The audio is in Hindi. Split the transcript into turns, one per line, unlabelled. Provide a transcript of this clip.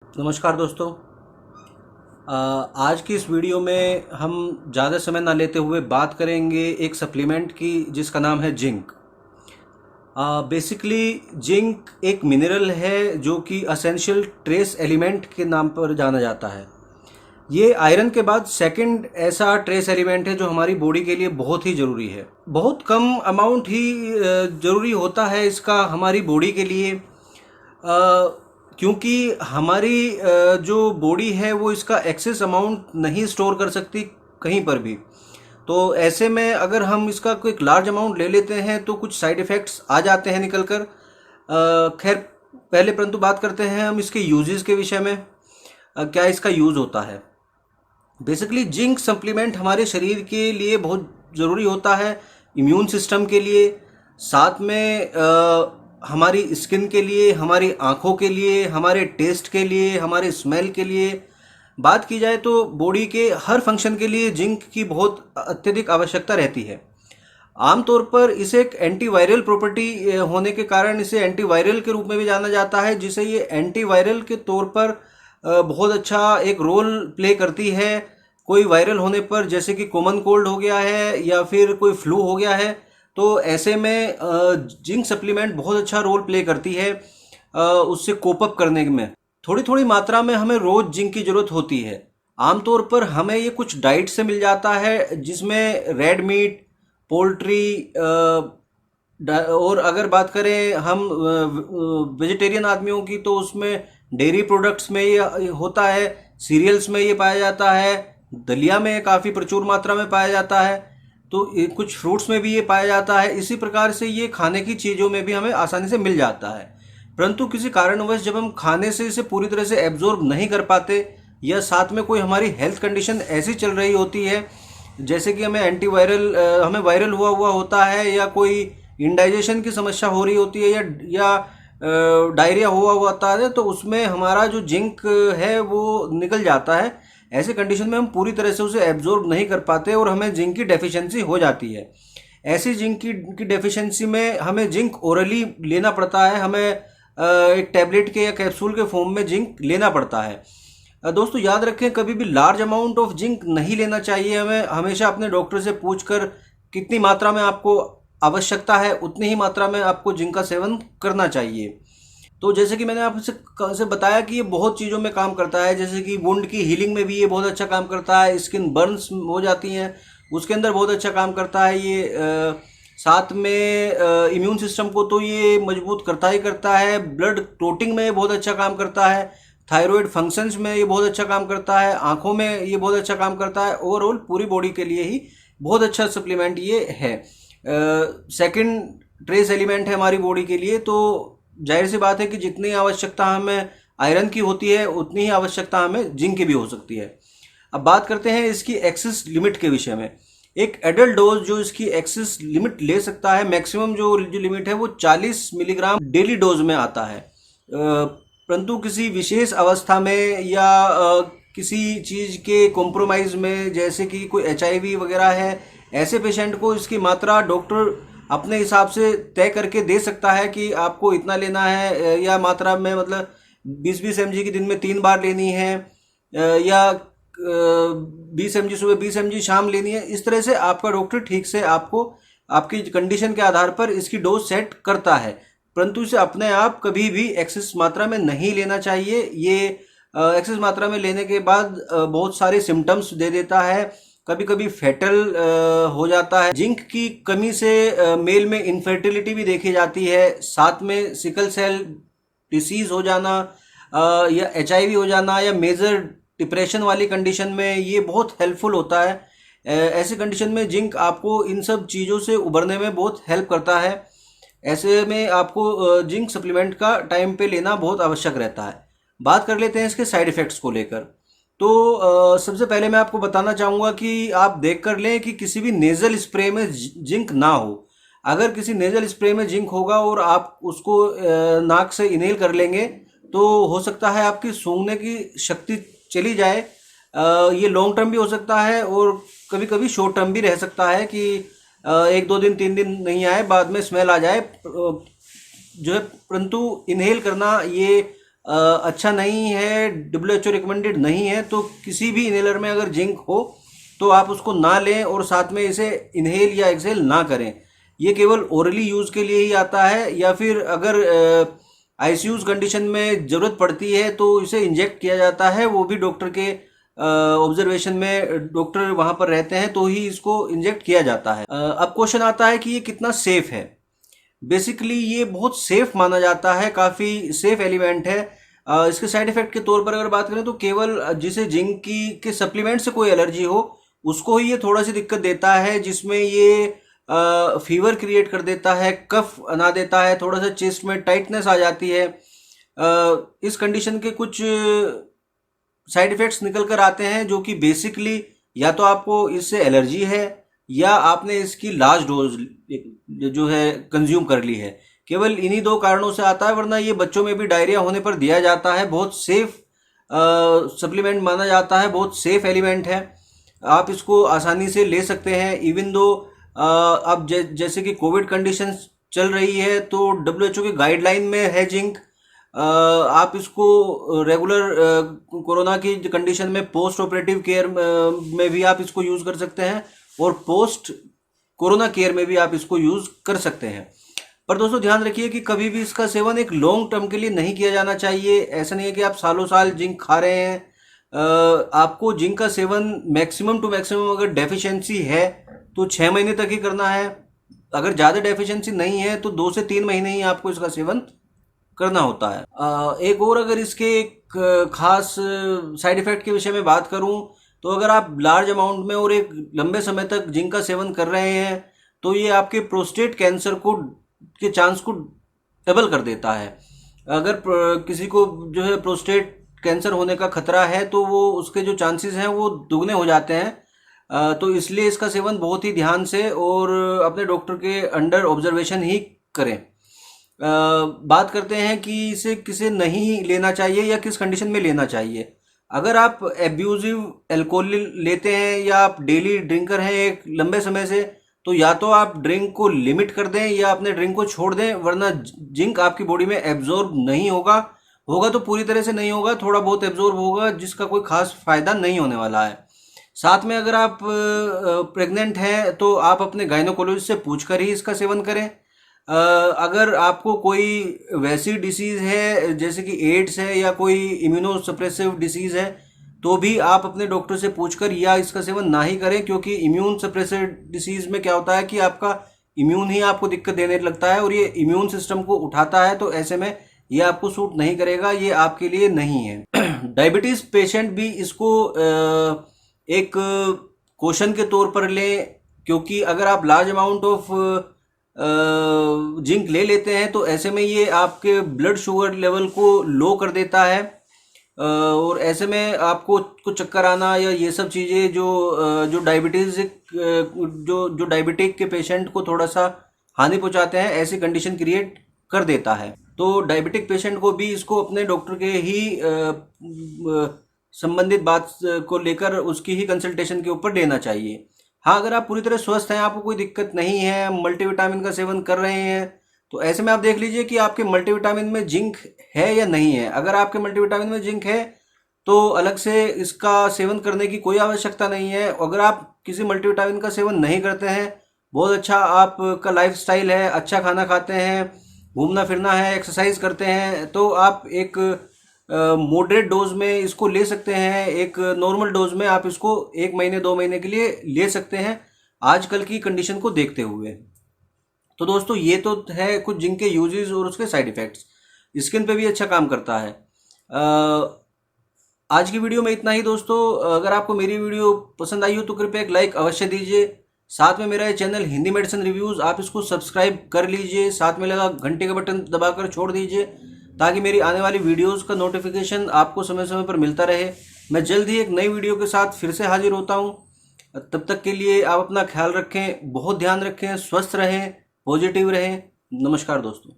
नमस्कार दोस्तों। आज की इस वीडियो में हम ज़्यादा समय ना लेते हुए बात करेंगे एक सप्लीमेंट की जिसका नाम है जिंक। बेसिकली जिंक एक मिनरल है जो कि असेंशियल ट्रेस एलिमेंट के नाम पर जाना जाता है। ये आयरन के बाद सेकंड ऐसा ट्रेस एलिमेंट है जो हमारी बॉडी के लिए बहुत ही ज़रूरी है। बहुत कम अमाउंट ही ज़रूरी होता है इसका हमारी बॉडी के लिए, क्योंकि हमारी जो बॉडी है वो इसका एक्सेस अमाउंट नहीं स्टोर कर सकती कहीं पर भी। तो ऐसे में अगर हम इसका कोई लार्ज अमाउंट ले लेते हैं तो कुछ साइड इफ़ेक्ट्स आ जाते हैं निकल कर। खैर, पहले परंतु बात करते हैं हम इसके यूजेस के विषय में। क्या इसका यूज़ होता है। बेसिकली जिंक सप्लीमेंट हमारे शरीर के लिए बहुत ज़रूरी होता है, इम्यून सिस्टम के लिए, साथ में हमारी स्किन के लिए, हमारी आँखों के लिए, हमारे टेस्ट के लिए, हमारे स्मेल के लिए। बात की जाए तो बॉडी के हर फंक्शन के लिए जिंक की बहुत अत्यधिक आवश्यकता रहती है। आमतौर पर इसे एक एंटीवायरल प्रॉपर्टी होने के कारण इसे एंटीवायरल के रूप में भी जाना जाता है, जिसे ये एंटीवायरल के तौर पर बहुत अच्छा एक रोल प्ले करती है। कोई वायरल होने पर, जैसे कि कॉमन कोल्ड हो गया है या फिर कोई फ्लू हो गया है, तो ऐसे में जिंक सप्लीमेंट बहुत अच्छा रोल प्ले करती है उससे कोप अप करने में। थोड़ी थोड़ी मात्रा में हमें रोज़ जिंक की ज़रूरत होती है। आमतौर पर हमें ये कुछ डाइट से मिल जाता है, जिसमें रेड मीट, पोल्ट्री, और अगर बात करें हम वेजिटेरियन आदमियों की तो उसमें डेयरी प्रोडक्ट्स में ये होता है, सीरियल्स में ये पाया जाता है, दलिया में काफ़ी प्रचुर मात्रा में पाया जाता है, तो कुछ फ्रूट्स में भी ये पाया जाता है। इसी प्रकार से ये खाने की चीज़ों में भी हमें आसानी से मिल जाता है। परंतु किसी कारणवश जब हम खाने से इसे पूरी तरह से एब्जॉर्ब नहीं कर पाते, या साथ में कोई हमारी हेल्थ कंडीशन ऐसी चल रही होती है, जैसे कि हमें एंटीवायरल हमें वायरल हुआ हुआ होता है, या कोई इंडाइजेशन की समस्या हो रही होती है, या डायरिया हुआ हुआ होता है, तो उसमें हमारा जो जिंक है वो निकल जाता है। ऐसे कंडीशन में हम पूरी तरह से उसे एब्जॉर्ब नहीं कर पाते और हमें जिंक की डेफिशिएंसी हो जाती है। ऐसी जिंक की डेफिशिएंसी में हमें जिंक ओरली लेना पड़ता है। हमें एक टैबलेट के या कैप्सूल के फॉर्म में जिंक लेना पड़ता है। दोस्तों याद रखें, कभी भी लार्ज अमाउंट ऑफ जिंक नहीं लेना चाहिए। हमें हमेशा अपने डॉक्टर से पूछकर कितनी मात्रा में आपको आवश्यकता है उतनी ही मात्रा में आपको जिंक का सेवन करना चाहिए। तो जैसे कि मैंने आपसे बताया कि ये बहुत चीज़ों में काम करता है, जैसे कि वुंड की हीलिंग में भी ये बहुत अच्छा काम करता है। स्किन बर्न्स हो जाती हैं उसके अंदर बहुत अच्छा काम करता है ये। साथ में इम्यून सिस्टम को तो ये मजबूत करता ही करता है। ब्लड क्लोटिंग में ये बहुत अच्छा काम करता है। थायराइड फंक्शंस में ये बहुत अच्छा काम करता है। आँखों में ये बहुत अच्छा काम करता है। ओवरऑल पूरी बॉडी के लिए ही बहुत अच्छा सप्लीमेंट ये है। सेकंड ट्रेस एलिमेंट है हमारी बॉडी के लिए, तो जाहिर सी बात है कि जितनी आवश्यकता हमें आयरन की होती है उतनी ही आवश्यकता हमें जिंक की भी हो सकती है। अब बात करते हैं इसकी एक्सेस लिमिट के विषय में। एक एडल्ट डोज जो इसकी एक्सेस लिमिट ले सकता है, मैक्सिमम जो लिमिट है वो 40 मिलीग्राम डेली डोज में आता है। परंतु किसी विशेष अवस्था में या किसी चीज़ के कॉम्प्रोमाइज़ में, जैसे कि कोई HIV वगैरह है, ऐसे पेशेंट को इसकी मात्रा डॉक्टर अपने हिसाब से तय करके दे सकता है कि आपको इतना लेना है, या मात्रा में मतलब 20-20 mg की दिन में 3 बार लेनी है, या 20 mg सुबह 20 mg शाम लेनी है। इस तरह से आपका डॉक्टर ठीक से आपको आपकी कंडीशन के आधार पर इसकी डोज सेट करता है। परंतु इसे अपने आप कभी भी एक्सेस मात्रा में नहीं लेना चाहिए। ये एक्सेस मात्रा में लेने के बाद बहुत सारे सिम्टम्स दे देता है, कभी कभी फेटल हो जाता है। जिंक की कमी से मेल में इनफर्टिलिटी भी देखी जाती है। साथ में सिकल सेल डिसीज हो जाना, या HIV हो जाना, या मेजर डिप्रेशन वाली कंडीशन में ये बहुत हेल्पफुल होता है। ऐसी कंडीशन में जिंक आपको इन सब चीज़ों से उबरने में बहुत हेल्प करता है। ऐसे में आपको जिंक सप्लीमेंट का टाइम पे लेना बहुत आवश्यक रहता है। बात कर लेते हैं इसके साइड इफ़ेक्ट्स को लेकर। तो सबसे पहले मैं आपको बताना चाहूँगा कि आप देख कर लें कि किसी भी नेज़ल स्प्रे में जिंक ना हो। अगर किसी नेज़ल स्प्रे में जिंक होगा और आप उसको नाक से इनहेल कर लेंगे तो हो सकता है आपकी सूंघने की शक्ति चली जाए। ये लॉन्ग टर्म भी हो सकता है और कभी कभी शॉर्ट टर्म भी रह सकता है कि 1-2 दिन 3 दिन नहीं आए, बाद में स्मेल आ जाए जो है। परंतु इनहेल करना ये अच्छा नहीं है, WHO रिकमेंडेड नहीं है, तो किसी भी इनहेलर में अगर जिंक हो तो आप उसको ना लें और साथ में इसे इनहेल या एक्सहेल ना करें। ये केवल ओरली यूज़ के लिए ही आता है, या फिर अगर आईसीयू कंडीशन में ज़रूरत पड़ती है तो इसे इंजेक्ट किया जाता है, वो भी डॉक्टर के ऑब्जर्वेशन में, डॉक्टर वहाँ पर रहते हैं तो ही इसको इंजेक्ट किया जाता है। अब क्वेश्चन आता है कि ये कितना सेफ है। बेसिकली ये बहुत सेफ माना जाता है, काफ़ी सेफ एलिमेंट है। इसके साइड इफेक्ट के तौर पर अगर बात करें तो केवल जिसे जिंक की के सप्लीमेंट से कोई एलर्जी हो उसको ही ये थोड़ा सी दिक्कत देता है, जिसमें ये फीवर क्रिएट कर देता है, कफ बना देता है, थोड़ा सा चेस्ट में टाइटनेस आ जाती है। इस कंडीशन के कुछ साइड इफेक्ट्स निकल कर आते हैं जो कि बेसिकली या तो आपको इससे एलर्जी है या आपने इसकी लार्ज डोज जो है कंज्यूम कर ली है। केवल इन्हीं दो कारणों से आता है, वरना ये बच्चों में भी डायरिया होने पर दिया जाता है। बहुत सेफ सप्लीमेंट माना जाता है, बहुत सेफ एलिमेंट है, आप इसको आसानी से ले सकते हैं। इवन दो अब जैसे कि कोविड कंडीशन चल रही है तो WHO की गाइडलाइन में है जिंक। आप इसको रेगुलर कोरोना की कंडीशन में पोस्ट ऑपरेटिव केयर में भी आप इसको यूज़ कर सकते हैं और पोस्ट कोरोना केयर में भी आप इसको यूज़ कर सकते हैं। पर दोस्तों ध्यान रखिए कि कभी भी इसका सेवन एक लॉन्ग टर्म के लिए नहीं किया जाना चाहिए। ऐसा नहीं है कि आप सालों साल जिंक खा रहे हैं। आपको जिंक का सेवन मैक्सिमम टू मैक्सिमम अगर डेफिशिएंसी है तो 6 महीने तक ही करना है। अगर ज़्यादा डेफिशिएंसी नहीं है तो 2 से 3 महीने ही आपको इसका सेवन करना होता है। एक और अगर इसके एक खास साइड इफेक्ट के विषय में बात करूं तो अगर आप लार्ज अमाउंट में और एक लंबे समय तक जिंक का सेवन कर रहे हैं तो ये आपके प्रोस्टेट कैंसर के चांस को डबल कर देता है। अगर किसी को जो है प्रोस्टेट कैंसर होने का खतरा है तो वो उसके जो चांसेस हैं वो दुगने हो जाते हैं। तो इसलिए इसका सेवन बहुत ही ध्यान से और अपने डॉक्टर के अंडर ऑब्जर्वेशन ही करें। बात करते हैं कि इसे किसे नहीं लेना चाहिए या किस कंडीशन में लेना चाहिए। अगर आप एब्यूजिव अल्कोहल लेते हैं या आप डेली ड्रिंकर हैं एक लंबे समय से, तो या तो आप ड्रिंक को लिमिट कर दें या अपने ड्रिंक को छोड़ दें, वरना जिंक आपकी बॉडी में एब्जॉर्ब नहीं होगा तो पूरी तरह से नहीं होगा, थोड़ा बहुत एब्जॉर्ब होगा जिसका कोई खास फायदा नहीं होने वाला है। साथ में अगर आप प्रेग्नेंट हैं तो आप अपने गायनोकोलॉजिस्ट से पूछकर ही इसका सेवन करें। अगर आपको कोई वैसी डिसीज़ है जैसे कि एड्स है या कोई इम्यूनो सप्रेसिव डिसीज़ है तो भी आप अपने डॉक्टर से पूछकर या इसका सेवन ना ही करें, क्योंकि इम्यून सप्रेसिव डिसीज़ में क्या होता है कि आपका इम्यून ही आपको दिक्कत देने लगता है और ये इम्यून सिस्टम को उठाता है, तो ऐसे में ये आपको सूट नहीं करेगा, ये आपके लिए नहीं है। डायबिटीज़ पेशेंट भी इसको एक क्वेश्चन के तौर पर लें, क्योंकि अगर आप लार्ज अमाउंट ऑफ जिंक ले लेते हैं तो ऐसे में ये आपके ब्लड शुगर लेवल को लो कर देता है और ऐसे में आपको कुछ चक्कर आना या ये सब चीज़ें जो डायबिटीज़ जो डायबिटिक के पेशेंट को थोड़ा सा हानि पहुंचाते हैं, ऐसी कंडीशन क्रिएट कर देता है। तो डायबिटिक पेशेंट को भी इसको अपने डॉक्टर के ही संबंधित बात को लेकर उसकी ही कंसल्टेशन के ऊपर लेना चाहिए। हाँ, अगर आप पूरी तरह स्वस्थ हैं, आपको कोई दिक्कत नहीं है, मल्टीविटामिन का सेवन कर रहे हैं, तो ऐसे में आप देख लीजिए कि आपके मल्टीविटामिन में जिंक है या नहीं है। अगर आपके मल्टीविटामिन में जिंक है तो अलग से इसका सेवन करने की कोई आवश्यकता नहीं है। अगर आप किसी मल्टीविटामिन का सेवन नहीं करते हैं, बहुत अच्छा आपका लाइफस्टाइल है, अच्छा खाना खाते हैं, घूमना फिरना है, एक्सरसाइज करते हैं, तो आप एक मॉडरेट डोज में इसको ले सकते हैं। एक नॉर्मल डोज में आप इसको 1 महीने 2 महीने के लिए ले सकते हैं आजकल की कंडीशन को देखते हुए। तो दोस्तों ये तो है कुछ जिंक के यूजेस और उसके साइड इफ़ेक्ट्स। स्किन पे भी अच्छा काम करता है। आज की वीडियो में इतना ही दोस्तों। अगर आपको मेरी वीडियो पसंद आई हो तो कृपया एक लाइक अवश्य दीजिए। साथ में मेरा ये चैनल हिंदी मेडिसिन रिव्यूज़, आप इसको सब्सक्राइब कर लीजिए, साथ में लगा घंटे का बटन दबाकर छोड़ दीजिए ताकि मेरी आने वाली वीडियोस का नोटिफिकेशन आपको समय समय पर मिलता रहे। मैं जल्द ही एक नई वीडियो के साथ फिर से हाजिर होता हूँ। तब तक के लिए आप अपना ख्याल रखें, बहुत ध्यान रखें, स्वस्थ रहें, पॉजिटिव रहें। नमस्कार दोस्तों।